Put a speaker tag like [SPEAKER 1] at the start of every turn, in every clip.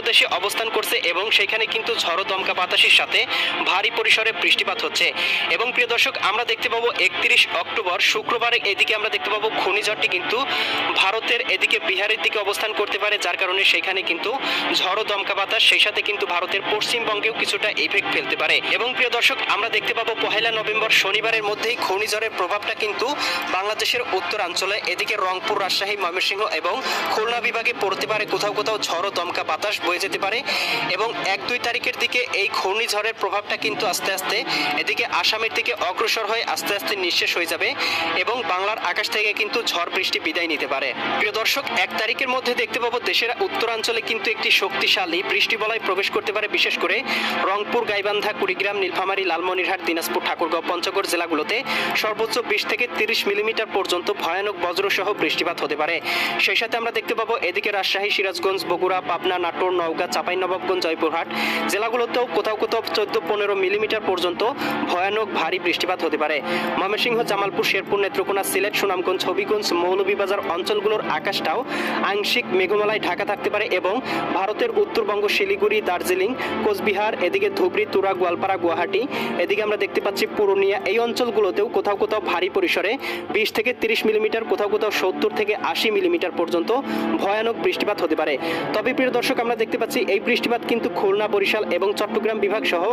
[SPEAKER 1] বাংলাদেশে অবস্থান করছে এবং সেখানে কিন্তু ঝড়ো দমকা বাতাসের সাথে ভারী পরিসরে বৃষ্টিপাত হচ্ছে। এবং প্রিয় দর্শক, আমরা দেখতে পাবো 31 অক্টোবর শুক্রবার এদিকে আমরা দেখতে পাবো ঘূর্ণিঝড়টি কিন্তু ভারতের এদিকে বিহারের দিকে অবস্থান করতে পারে, যার কারণে সেখানে কিন্তু ঝড়ো দমকা বাতাস, সেই সাথে কিন্তু ভারতের পশ্চিমবঙ্গেও কিছুটা ইফেক্ট ফেলতে পারে। এবং প্রিয় দর্শক, আমরা দেখতে পাবো 1 নভেম্বর শনিবারের মধ্যেই ঘূর্ণিঝড়ের প্রভাবটা কিন্তু বাংলাদেশের উত্তরাঞ্চলে এদিকে রংপুর, রাজশাহী, ময়মনসিংহ এবং খুলনা বিভাগে পড়তে পারে। কোথাও কোথাও ঝড়ো দমকা বাতাস বয়ে যেতে পারে এবং 1-2 তারিখের দিকে এই ঘূর্ণিঝড়ের প্রভাবটা কিন্তু আস্তে আস্তে এদিকে আসামের দিকে অগ্রসর হয়ে আস্তে আস্তে নিঃশেষ হয়ে যাবে এবং বাংলার আকাশ থেকে কিন্তু ঝড় বৃষ্টি বিদায় নিতে পারে। প্রিয় দর্শক, 1 তারিখের মধ্যে দেখতে পাবো দেশের উত্তরাঞ্চলে কিন্তু একটি শক্তিশালী বৃষ্টিবলয় প্রবেশ করতে পারে, বিশেষ করে রংপুর, গাইবান্ধা, কুড়িগ্রাম, নীলফামারী, লালমনিরহাট, দিনাজপুর, ঠাকুরগাঁও, পঞ্চগড় জেলাগুলোতে সর্বোচ্চ 20 থেকে 30 মিলিমিটার পর্যন্ত ভয়ানক বজ্রসহ বৃষ্টিপাত হতে পারে। সেই সাথে আমরা দেখতে পাবো এদিকে রাজশাহী, সিরাজগঞ্জ, বগুড়া, পাবনা, নাটোর, নওগাঁ, চাঁপাইনবাবগঞ্জ, জয়পুরহাট জেলাগুলোতেও কোথাও কোথাও 14-15 মিলিমিটার পর্যন্ত ভয়ানক ভারী বৃষ্টিপাত হতে পারে। ময়মনসিংহ, জামালপুর, শেরপুর, নেত্রকোনা, সিলেট, সুনামগঞ্জ, হবিগঞ্জ, মৌলভীবাজার অঞ্চলগুলোর আকাশটাও আংশিক মেঘমালায় ঢাকা থাকতে পারে এবং ভারতের উত্তরবঙ্গ, শিলিগুড়ি, দার্জিলিং, কোচবিহার, এদিকে ধুবড়ী, তুরা, গোয়ালপাড়া, গুয়াহাটি, এদিকে আমরা দেখতে পাচ্ছি পুরুলিয়া, এই অঞ্চলগুলোতেও কোথাও কোথাও ভারী পরিসরে 20 থেকে 30 মিলিমিটার, কোথাও কোথাও 70 থেকে 80 মিলিমিটার পর্যন্ত ভয়ানক বৃষ্টিপাত হতে পারে। তবে প্রিয় দর্শক, আমরা দেখতে পাচ্ছি এই বৃষ্টিপাত কিন্তু খুলনা, বরিশাল এবং চট্টগ্রাম বিভাগ সহ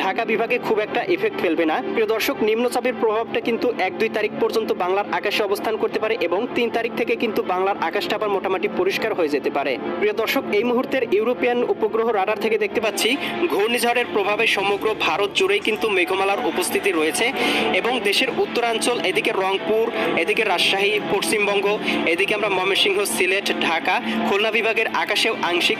[SPEAKER 1] ঢাকা বিভাগে খুব একটা ইফেক্ট ফেলবে না। প্রিয় দর্শক, নিম্নচাপের প্রভাবটা কিন্তু 1-2 তারিখ পর্যন্ত বাংলার আকাশে অবস্থান করতে পারে এবং 3 তারিখ থেকে কিন্তু বাংলার আকাশটা আবার মোটামুটি পরিষ্কার হয়ে যেতে পারে। প্রিয় দর্শক, এই মুহূর্তের ইউরোপিয়ান উপগ্রহ রাডার থেকে দেখতে পাচ্ছি ঘূর্ণিঝড়ের প্রভাবে সমগ্র ভারত জুড়েই কিন্তু মেঘমালার উপস্থিতি রয়েছে এবং দেশের উত্তরাঞ্চল, এদিকে রংপুর, এদিকে রাজশাহী, পশ্চিমবঙ্গ, এদিকে আমরা ময়মনসিংহ, সিলেট, ঢাকা, খুলনা বিভাগের আকাশেও আংশিক